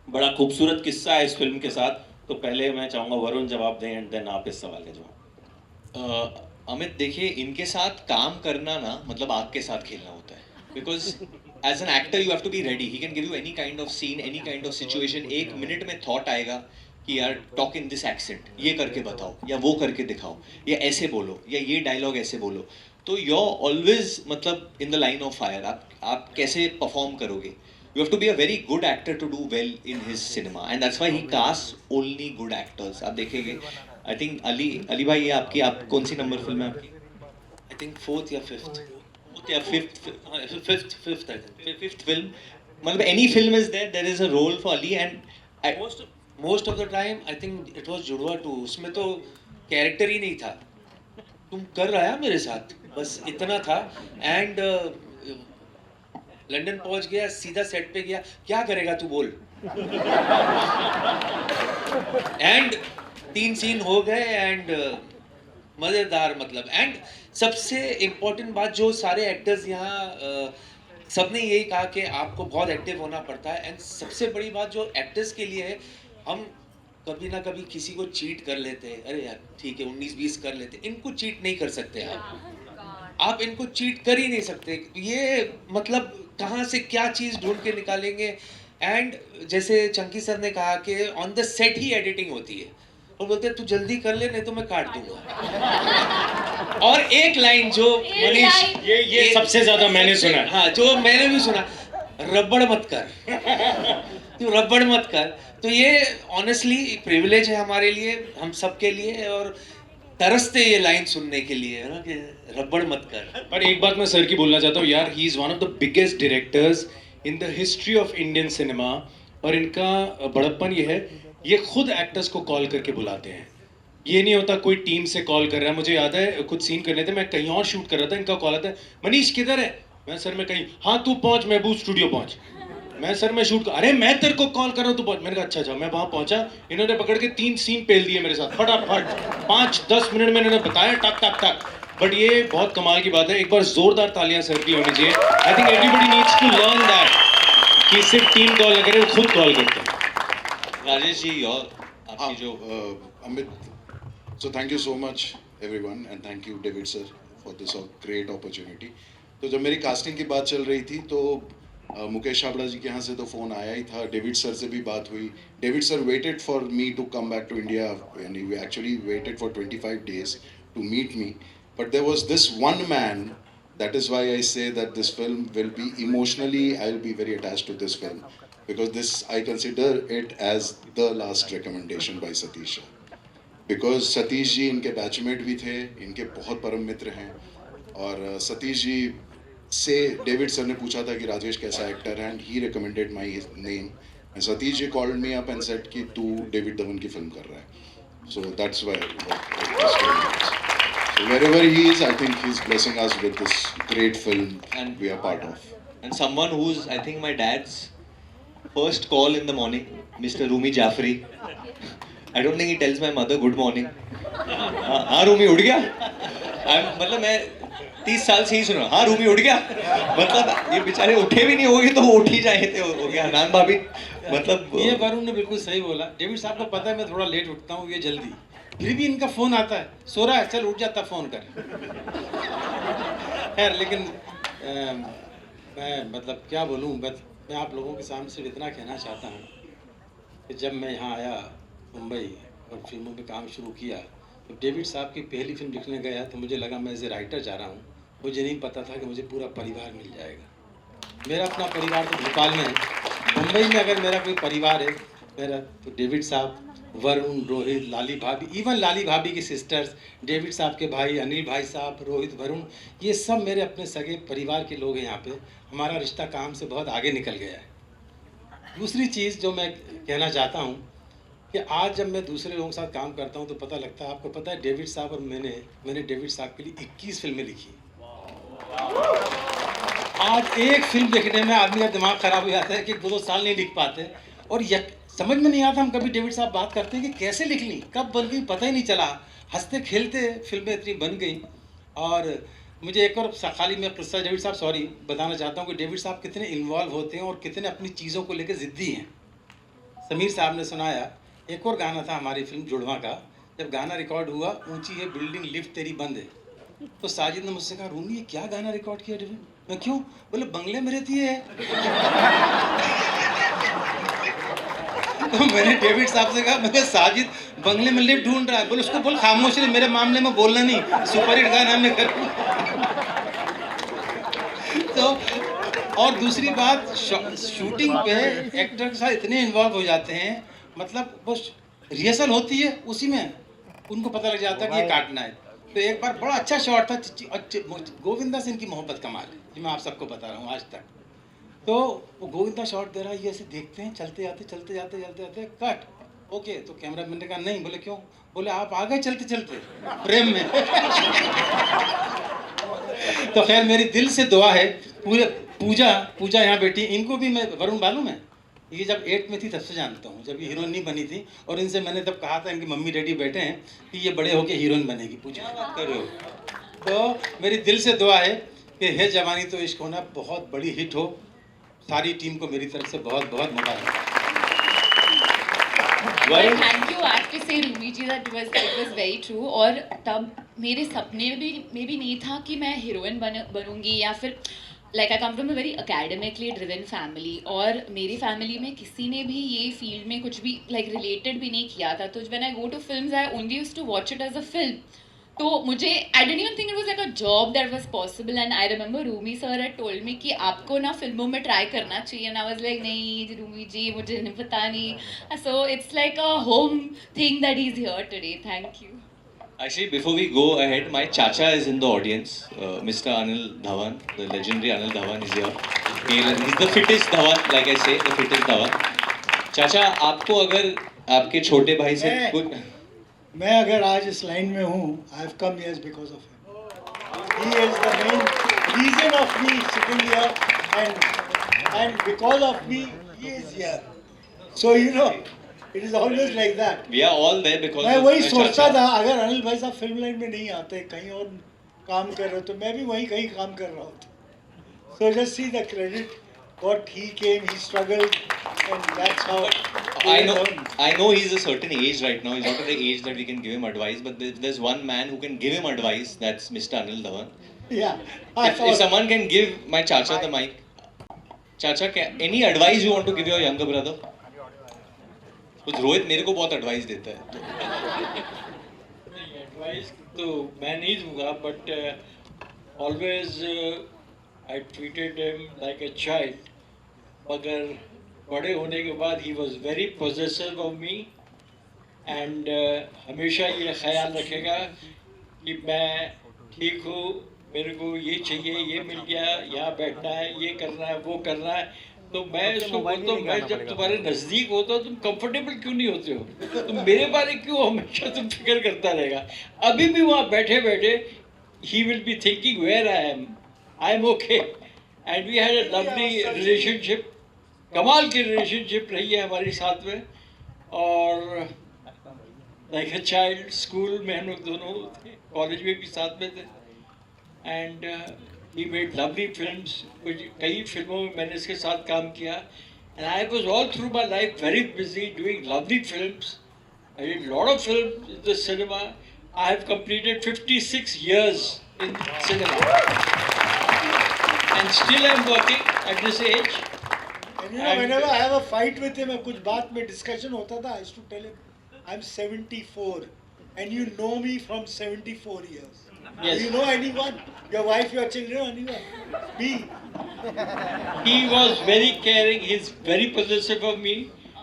बड़ा खूबसूरत किस्सा है इस फिल्म के साथ. तो पहले मैं चाहूंगा वरुण जवाब दें एंड देन आप इस सवाल का जवाब. अमित, देखिए, इनके साथ काम करना ना मतलब आग के साथ खेलना होता है. Because as an actor you have to be ready. He can give you any kind of scene, any kind of situation. 1 minute में थॉट आएगा कि यार टॉक इन दिस एक्सेंट, ये करके बताओ या वो करके दिखाओ या ऐसे बोलो या ये डायलॉग ऐसे बोलो. तो यू आर ऑलवेज मतलब in the line of fire. आप कैसे परफॉर्म करोगे. You have to be a very good actor to do well in his cinema and that's why he cast only good actors. आप देखेंगे, I think Ali भाई, ये आपकी, आप कौन सी नंबर फिल्म है आपकी? आई थिंक 4th या 5th या फिफ्थ फिल्म. मतलब any film is there is a role for Ali. And most of the time I think it was Judwaa 2. उसमें तो कैरेक्टर ही नहीं था, तुम कर रहा है मेरे साथ, बस इतना था. एंड लंदन पहुंच गया, सीधा सेट पे गया, क्या करेगा तू बोल. एंड 3 सीन हो गए एंड मज़ेदार मतलब. एंड सबसे इम्पोर्टेंट बात जो सारे एक्टर्स यहाँ सबने यही कहा कि आपको बहुत एक्टिव होना पड़ता है. एंड सबसे बड़ी बात जो एक्टर्स के लिए है, हम कभी ना कभी किसी को चीट कर लेते हैं. अरे यार ठीक है 19-20 कर लेते हैं, इनको चीट नहीं कर सकते आप इनको चीट कर ही नहीं सकते. ये मतलब कहाँ से क्या चीज़ ढूंढ के निकालेंगे. एंड जैसे चंकी सर ने कहा कि on the set he editing होती है और बोलते हैं तू जल्दी कर ले नहीं तो मैं काट दूंगा. और एक लाइन जो मनीष, ये सबसे ज्यादा मैंने सुना. हाँ, जो मैंने भी सुना, रबड़ मत कर, तू रबड़ मत कर. तो ये ऑनेस्टली प्रिविलेज है हमारे लिए, हम सब के लिए, और तरसते ये लाइन सुनने के लिए है ना कि रबड़ मत कर. पर एक बात मैं सर की बोलना चाहता हूँ यार, he is one of the biggest directors in the history of Indian cinema. और इनका बड़प्पन ये है, ये खुद एक्टर्स को कॉल करके बुलाते हैं. ये नहीं होता कोई टीम से कॉल कर रहा है. मुझे याद है कुछ सीन करने थे, मैं कहीं और शूट कर रहा था, इनका कॉल आता है, मनीष किधर है. मैं सर मैं कहीं, हाँ तू पहुंच महबूब स्टूडियो पहुंच. मैं सर मैं शूट कर, अरे मैं तेरे को कॉल कर रहा हूँ तू पहुंच. मैंने कहा अच्छा अच्छा. मैं वहां पहुंचा, इन्होंने पकड़ के 3 सीन पेल दिए मेरे साथ फटाफट. 5-10 मिनट में इन्होंने बताया टक टक टक. बट ये बहुत कमाल की बात है. एक बार जोरदार तालियां सर की होनी चाहिए. I think everybody needs to learn that कि सिर्फ टीम कॉल न करे, वो खुद कॉल करते हैं. राजेश जी, और आपकी जो Amit, so thank you so much everyone and thank you David sir for this great opportunity. तो जब मेरी कास्टिंग की बात चल रही थी तो मुकेश छाबड़ा जी के यहाँ से तो फ़ोन आया ही था. डेविड सर से भी बात हुई. David sir waited for me to come back to India and he actually waited for 25 days to meet me. But there was this one man, that is why I say that this film will be emotionally, I will be very attached to this film. Because this, I consider it as the last recommendation by Satish. Because Satish ji इनके batchmate भी थे, इनके बहुत परम मित्र हैं. और सतीश जी से David sir ने पूछा था कि राजेश कैसा एक्टर है, and he recommended my name. And Satish ji called me up and said कि तू डेविड धवन की फिल्म कर रहा है. So that's why so wherever he is, I think he's blessing us with this great film and we are part of. And someone who's, I think, my dad's first call in the morning, Mr. Rumi Jaffrey. I don't think he tells my mother good morning. हाँ रूमी उठ गया. मतलब मैं 30 साल से ही सुन रहा हूँ. हाँ रूमी उठ गया. मतलब ये बेचारे उठे भी नहीं होंगे तो वो उठ ही जाए थे. हो गया हनान भाभी. मतलब ये वरुण ने बिल्कुल सही बोला. डेविड साहब को पता है मैं थोड़ा लेट उठता हूँ, ये जल्दी. फिर भी इनका फोन आता है, सो रहा है, चल उठ जाता, फोन कर. खैर लेकिन मैं मतलब क्या बोलूँ, मैं आप लोगों के सामने सिर्फ इतना कहना चाहता हूँ कि जब मैं यहाँ आया मुंबई और फिल्मों में काम शुरू किया तो डेविड साहब की पहली फिल्म लिखने गया तो मुझे लगा मैं एज ए राइटर जा रहा हूँ. मुझे नहीं पता था कि मुझे पूरा परिवार मिल जाएगा. मेरा अपना परिवार तो भोपाल में है. मुंबई में अगर मेरा कोई परिवार है मेरा तो डेविड साहब, वरुण, रोहित, लाली भाभी, इवन लाली भाभी की सिस्टर्स, डेविड साहब के भाई अनिल भाई साहब, रोहित, वरुण, ये सब मेरे अपने सगे परिवार के लोग हैं यहाँ पे. हमारा रिश्ता काम से बहुत आगे निकल गया है. दूसरी चीज़ जो मैं कहना चाहता हूँ कि आज जब मैं दूसरे लोगों के साथ काम करता हूँ तो पता लगता है, आपको पता है डेविड साहब और मैंने डेविड साहब के लिए 21 फिल्में लिखी. आज एक फिल्म लिखने में आदमी का दिमाग खराब हो जाता है कि 2 साल नहीं लिख पाते. और समझ में नहीं आता, हम कभी डेविड साहब बात करते हैं कि कैसे लिख ली, कब बन गई पता ही नहीं चला. हंसते खेलते फिल्में इतनी बन गई. और मुझे एक और खाली मैं किस्सा डेविड साहब सॉरी बताना चाहता हूँ कि डेविड साहब कितने इन्वॉल्व होते हैं और कितने अपनी चीज़ों को लेकर ज़िद्दी हैं. समीर साहब ने सुनाया, एक और गाना था हमारी फिल्म जुड़वा का. जब गाना रिकॉर्ड हुआ, ऊंची है बिल्डिंग लिफ्ट तेरी बंद है, तो साजिद ने मुझसे कहा, रूमी ये क्या गाना रिकॉर्ड किया डेविड? मैं क्यों? बोले बंगले में रहती है. तो मैंने डेविड साहब से कहा, मैं साजिद बंगले में लिफ्ट ढूंढ रहा है. बोले उसको बोल खामोश रहे, मेरे मामले में बोलना नहीं, सुपरहिट गाना मैं करूँ. तो और दूसरी बात, शूटिंग पे एक्टर के साथ इतने इन्वॉल्व हो जाते हैं, मतलब वो रिहर्सल होती है उसी में उनको पता लग जाता है कि ये काटना है. तो एक बार बड़ा अच्छा शॉट था, गोविंदा से इनकी मोहब्बत कमाल है, ये मैं आप सबको बता रहा हूँ आज तक. तो वो गोविंदा शॉट दे रहा है, ये ऐसे देखते हैं, चलते जाते कट. ओके, तो कैमरा मैन ने कहा नहीं. बोले क्यों? बोले आप आ गए चलते चलते प्रेम में. तो खैर मेरी दिल से दुआ है, पूरे पूजा यहाँ बैठी, इनको भी मैं वरुण मालूम है, ये जब 8 में थी तब से जानता हूँ, जब ये हीरोइन नहीं बनी थी. और इनसे मैंने तब कहा था, इनकी मम्मी डैडी बैठे हैं कि ये बड़े होके हीरोइन बनेगी. पूजा बात कर रहे हो. तो मेरी दिल से दुआ है कि है जवानी तो इश्क होना बहुत बड़ी हिट हो. सारी टीम को मेरी तरफ से बहुत बहुत मुबारक. Well, thank you. I have to say, Rumi ji, that it was very true. और तब मेरे सपने में भी नहीं था कि मैं हीरोइन बनूंगी या फिर like I come from a very academically driven family. और मेरी फैमिली में किसी ने भी ये फील्ड में कुछ भी like related भी नहीं किया था. तो when I go to films, I only used to watch it as a film. तो मुझे I didn't even think it was like a job that was possible. And I remember Rumi sir had told me कि आपको ना फिल्मों में try करना चाहिए. And I was like नहीं Rumi जी, मुझे नहीं पता नहीं. So it's like a home thing that he's here today. Thank you. Actually, before we go ahead, my chacha is in the audience. Mr. Anil Dhawan, the legendary Anil Dhawan is here. He's the fittest Dhawan, like I say, the fittest Dhawan. चाचा, आपको अगर आपके छोटे भाई से कुछ मैं अगर आज इस लाइन में हूँ, I have come here because of him. He is the main reason of me sitting here and because of me he is here. So you know it is always like that. We are all there because मैं of वही my सोचता chacha. था, अगर अनिल भाई साहब film line में नहीं आते, कहीं और काम कर रहे हो, तो मैं भी वहीं कहीं काम कर रहा होता. So just see the credit what he came, he struggled, and that's how. I know he's a certain age right now. He's not at the age that we can give him advice. But there's one man who can give him advice. That's Mr. Anil Dhawan. Yeah. If someone can give my chacha the mic, chacha, any advice you want to give your younger brother? कुछ रोहित मेरे को बहुत advice देता है. Advice तो मैं नहीं दूंगा, but always I treated him like a child. मगर बड़े होने के बाद he was very possessive of me and हमेशा ये ख्याल रखेगा कि मैं ठीक हूँ, मेरे को ये चाहिए, ये मिल गया, यहाँ बैठना है, ये करना है, वो करना है. तो मैं इसको बोलता हूँ, मैं जब तुम्हारे नज़दीक होता हूँ तुम कंफर्टेबल क्यों नहीं होते हो? तुम मेरे बारे क्यों हमेशा तुम फिक्र करता रहेगा? अभी भी वहाँ बैठे बैठे ही will be thinking where I am okay. And we had a lovely relationship. कमाल की रिलेशनशिप रही है हमारी साथ में. और लाइक अ चाइल्ड. स्कूल में हम लोग दोनों थे, कॉलेज में भी साथ में थे. And we made lovely films. कई फिल्मों में मैंने इसके साथ काम किया. And I was all through my life very busy doing lovely films. I did a lot of films in the cinema. I have completed 56 years in cinema. And still I'm working at this age. And you know, whenever I have a fight with him, कुछ बात में discussion होता था, I used to tell him, I'm 74 and you know me from 74 years. Yes. Do you know anyone? Your wife, your children, anyone? Me. He was very caring. He's very possessive of me.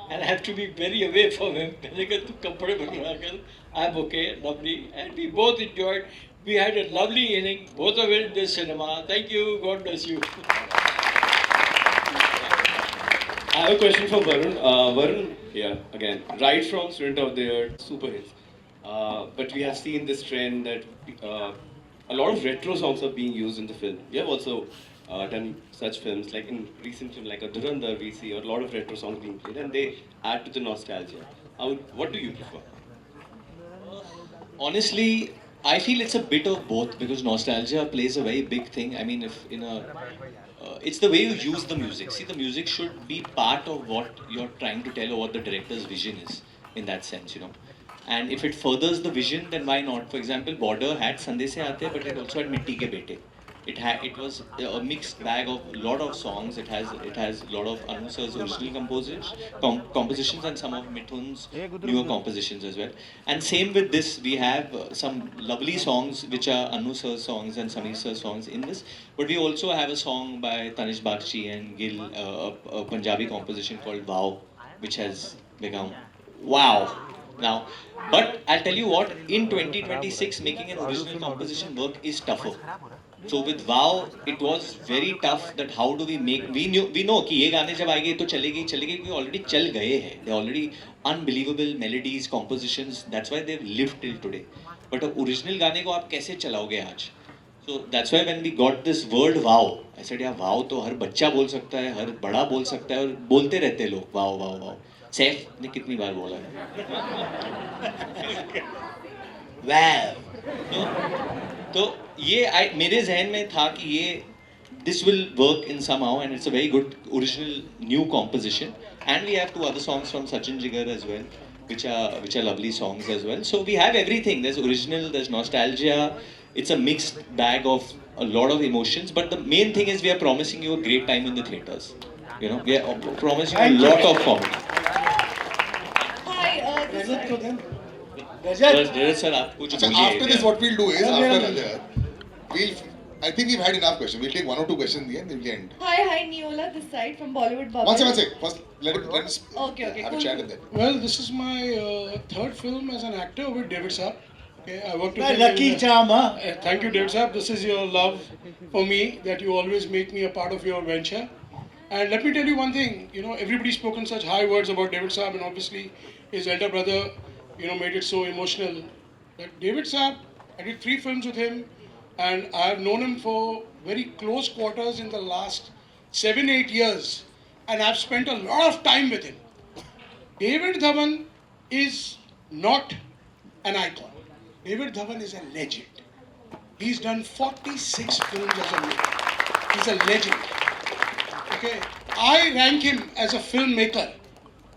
And I have to be very away from him. मैंने कहा तू कपड़े बनवा कर. I'm okay, lovely. And we both enjoyed. We had a lovely evening, both of it in the cinema. Thank you. God bless you. I have a question for Varun. Varun, yeah, again, right from Student of the Year, super hits. But we have seen this trend that a lot of retro songs are being used in the film. You have also done such films, like in recent film like a Dhurandhar, we see a lot of retro songs being played, and they add to the nostalgia. What do you prefer? Honestly, I feel it's a bit of both because nostalgia plays a very big thing. I mean, if in a it's the way you use the music. See, the music should be part of what you're trying to tell or what the director's vision is in that sense, you know. And if it furthers the vision, then why not? For example, Border had Sande Se Aate, but it also had Mitti Ke Bete. It was a mixed bag of a lot of songs. It has a lot of Anu sir's original compositions and some of Mithun's newer compositions as well. And same with this, we have some lovely songs which are Anu sir's songs and Sameer sir's songs in this. But we also have a song by Tanish Bakshi and Gil, a Punjabi composition called Wow, which has become wow now. But I'll tell you what, in 2026, making an original composition work is tougher. So with Wow, it was very tough that how do we make, we know कि ये गाने जब आएंगे तो चलेगी क्योंकि already चल गए हैं. They're already unbelievable melodies, compositions. That's why they've lived till today. But original गाने को आप कैसे चलाओगे आज? So that's why when we got this word wow, I said यार wow तो हर बच्चा बोल सकता है, हर बड़ा बोल सकता है और बोलते रहते हैं लोग wow wow wow. सैफ ने कितनी बार बोला है? Wow. तो ये मेरे जहन में था कि ये this will work in somehow and it's a very good original new composition. And we have two other songs from Sachin Jigar as well, which are lovely songs as well. So we have everything. There's original, there's nostalgia. It's a mixed bag of a lot of emotions. But the main thing is we are promising you a great time in the theaters. You know, we are promising you a lot of comedy. Hi, Rajat to them. Sir, आप कुछ बोलिए. After this, what we'll do is I think we've had enough questions. We'll take one or two questions in the end. Then we'll end. hi, Neola, this side from Bollywood Bubble. One second. First, let us Okay, have a cool. chat and then. Well, this is my third film as an actor with David Saab. Okay, I worked with My him lucky charm, huh? Thank you, David Saab. This is your love for me, that you always make me a part of your venture. And let me tell you one thing, you know, everybody's spoken such high words about David Saab, and obviously his elder brother, you know, made it so emotional. That David Saab, I did 3 films with him, and I have known him for very close quarters in the last 7-8 years, and I've spent a lot of time with him. David Dhawan is not an icon. David Dhawan is a legend. He's done 46 films as a maker. He's a legend. Okay, I rank him as a filmmaker.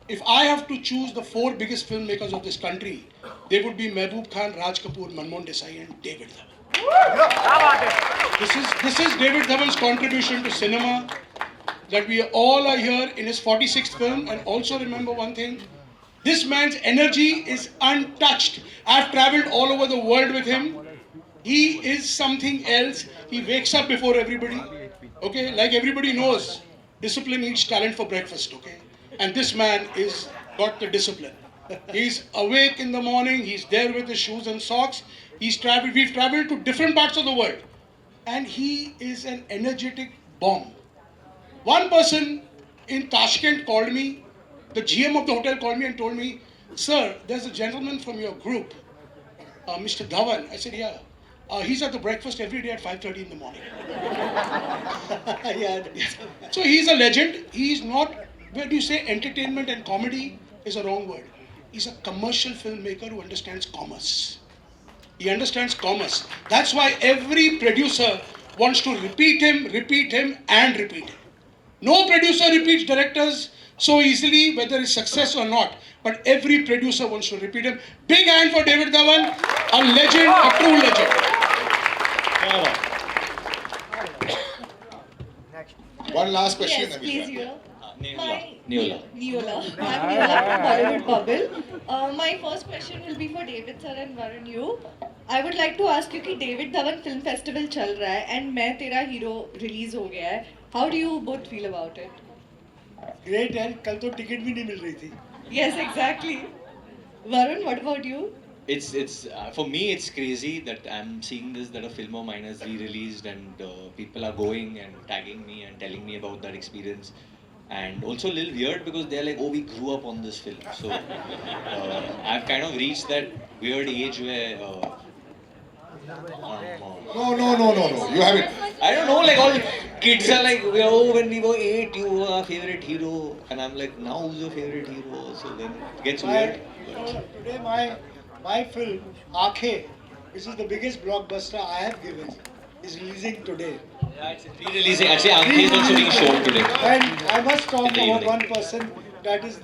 If I have to choose the 4 biggest filmmakers of this country, they would be Mehboob Khan, Raj Kapoor, Manmohan Desai, and David Dhawan. This is David Dhawan's contribution to cinema, that we all are here in his 46th film. And also remember one thing, this man's energy is untouched. I've traveled all over the world with him. He is something else. He wakes up before everybody. Okay, like everybody knows, discipline eats talent for breakfast. Okay, and this man is got the discipline. He's awake in the morning. He's there with his shoes and socks. We've traveled to different parts of the world, and he is an energetic bomb. One person in Tashkent called me. The GM of the hotel called me and told me, "Sir, there's a gentleman from your group, Mr. Dhawan." I said, "Yeah." He's at the breakfast every day at 5:30 in the morning. Yeah. So he's a legend. He's not, when you say entertainment and comedy is a wrong word. is a commercial filmmaker who understands commerce. He understands commerce. That's why every producer wants to repeat him, and repeat him. No producer repeats directors so easily, whether it's success or not. But every producer wants to repeat him. Big hand for David Dhawan, a legend, a true legend. One last question. Yes, please, you. Neola. Neola. I'm Neola from Bollywood Bubble. My first question will be for David sir and Varun you. I would like to ask you कि David Dhawan Film Festival चल रहा है and मैं तेरा hero release हो गया है. How do you both feel about it? Great यार, कल तो टिकट भी नहीं मिल रही थी. Yes, exactly. Varun, what about you? It's for me it's crazy that I'm seeing this, that a film of mine is re-released and people are going and tagging me and telling me about that experience. And also a little weird because they're like, oh, we grew up on this film. So I've kind of reached that weird age where No. You haven't. I don't know, like all kids are like, oh, when we were 8, you were our favorite hero. And I'm like, now who's your favorite hero? So then it gets weird. Today my film, Aankhein, which is the biggest blockbuster I have given, is releasing today. Yeah, it's re-releasing. Actually, Aankhein is also being shown today. And I must talk In the about evening. one person, that is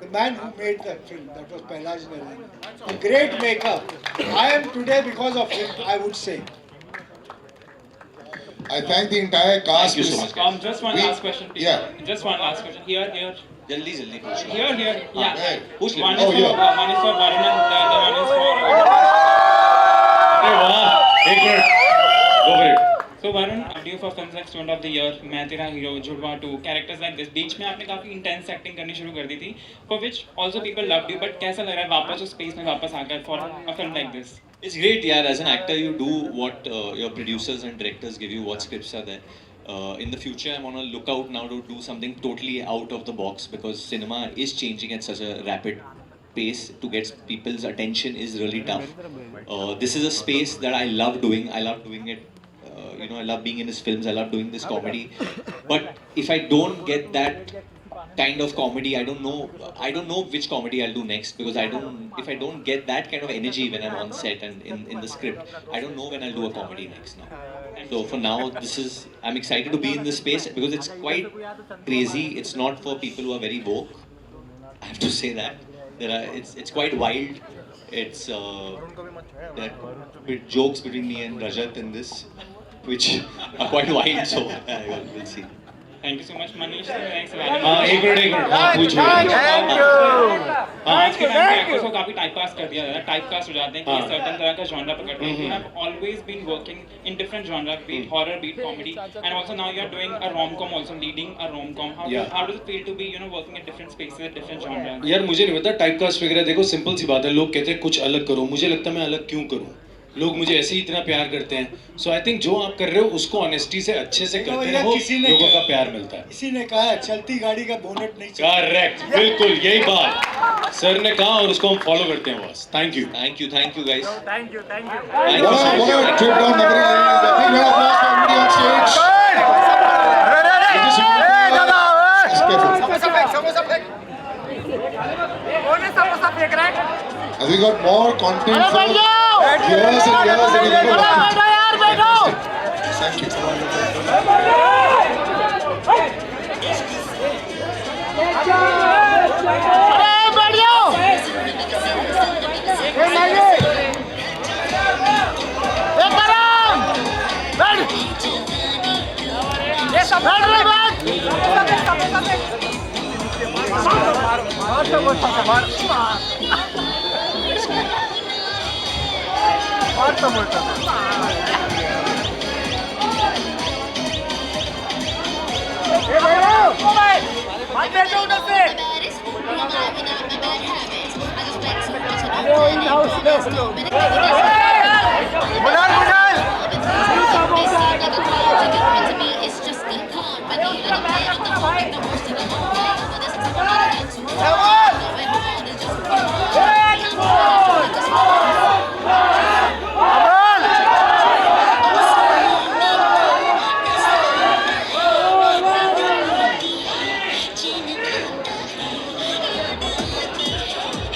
the man who made that film, that was Pailaj Narayan. A great maker. I am today because of him, I would say. I thank the entire cast. Thank you so much. Just one We- last question, please. yeah. Just one last question. Here. Jaldi पूछ लो. Here. Yeah. Hey. पूछ लो. One is Oh, for here. Varun and the other one is for. अरे वाह, एक minute, go for it. So Varun, due for films like Student of the Year, मैं तेरा hero, जुड़वा 2, characters like this. बीच में आपने काफी intense acting करनी शुरू कर दी थी, for which also people loved you. But कैसा लग रहा है वापस उस space में वापस आकर for a film like this? It's great, yeah. As an actor, you do what your producers and directors give you, what scripts are there. In the future, I'm on a lookout now to do something totally out of the box because cinema is changing at such a rapid pace. To get people's attention is really tough. This is a space that I love doing. I love doing it. I love being in his films. I love doing this comedy. But if I don't get that kind of comedy, I don't know which comedy I'll do next because if I don't get that kind of energy when I'm on set and in the script, I don't know when I'll do a comedy next now. So for now, I'm excited to be in this space because it's quite crazy. It's not for people who are very woke. I have to say that. It's quite wild. There are jokes between me and Rajat in this, which are quite wild. So we'll see. Thank you so much, Manish. Thanks. एक minute, हाँ पूछो. आज के time पे actors को काफी typecast कर दिया जाता है, टाइपकास्ट हो जाते हैं कि सर्टेन तरह का जॉनरा पकड़ते हैं. You have always been working in different genre, be it horror, be it comedy, and also now you are doing a rom-com, also leading a rom-com. How does it feel to be working at different spaces, at different genres? यार मुझे नहीं पता typecast वगैरह. देखो simple सी बात है, लोग कहते हैं कुछ अलग करो. मुझे लगता है मैं अलग क्यों करूं? लोग मुझे ऐसे ही इतना प्यार करते हैं. सो आई थिंक जो आप कर रहे हो उसको ऑनेस्टी से अच्छे से करते रहो, लोगों का प्यार मिलता है. किसी ने कहा चलती गाड़ी का बोनट नहीं चलता. करेक्ट, बिल्कुल यही बात सर ने कहा और उसको हम फॉलो करते हैं बस. Thank you guys. What a trip down memory lane. A big round of applause for everybody on stage. As we got more content for years and years and we've never watched it.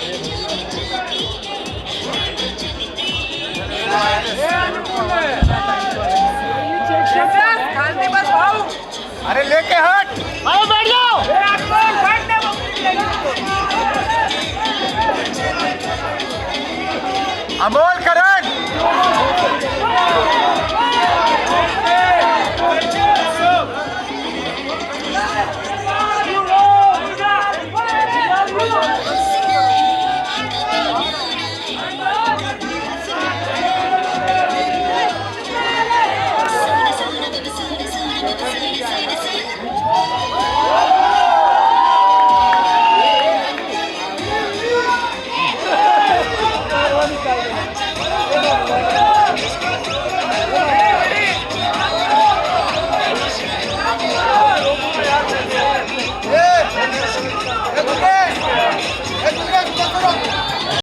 Thank you. अरे लेके हट, आओ बैठ जाओ। अमोल करो।